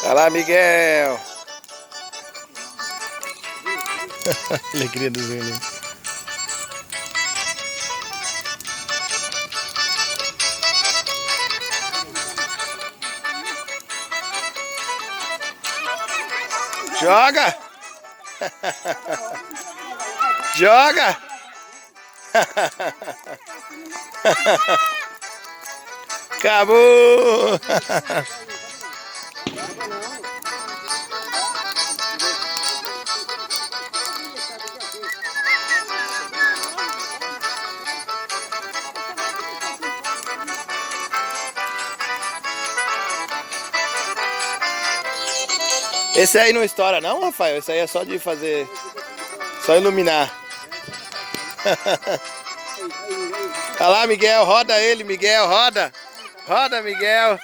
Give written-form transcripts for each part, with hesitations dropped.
Olha lá, Miguel. Alegria dos meninos. Joga! Joga! Acabou! Esse aí não estoura não, Rafael? Esse aí é só de fazer... Só iluminar. Olha lá, Miguel. Roda ele, Miguel. Roda. Roda, Miguel.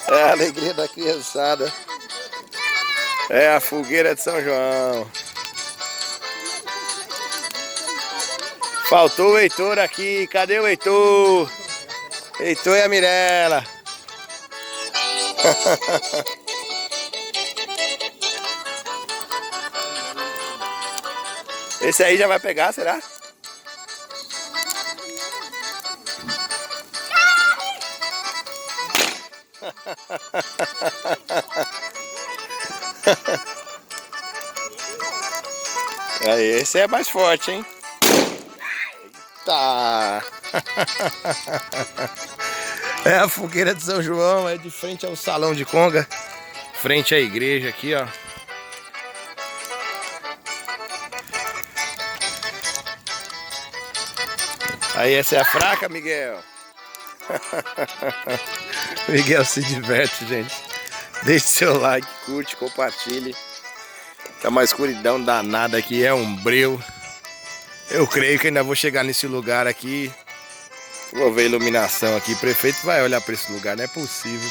É a alegria da criançada. É a fogueira de São João. Faltou o Heitor aqui. Cadê o Heitor? Heitor e a Mirella. Esse aí já vai pegar, será? Aí, esse é mais forte, hein? Eita! É a fogueira de São João, é de frente ao salão de conga. Frente à igreja aqui, ó. Aí, essa é a fraca, Miguel. Miguel se diverte, gente. Deixe seu like, curte, compartilhe. Tá uma escuridão danada aqui, é um breu. Eu creio que ainda vou chegar nesse lugar aqui. Vou ver a iluminação aqui. O prefeito vai olhar para esse lugar, não é possível.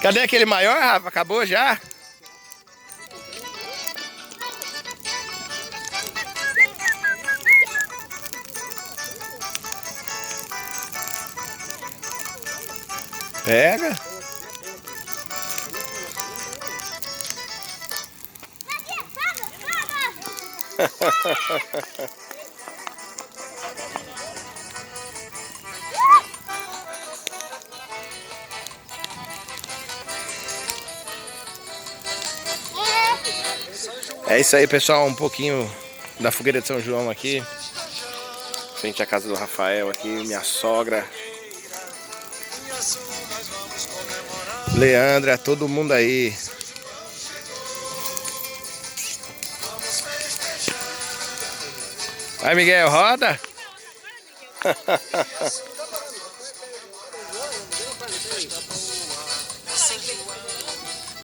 Cadê aquele maior, Rafa? Acabou já? Pega. É isso aí, pessoal, um pouquinho da fogueira de São João aqui, frente à casa do Rafael aqui, minha sogra, Leandra, todo mundo aí. Vai, Miguel, roda!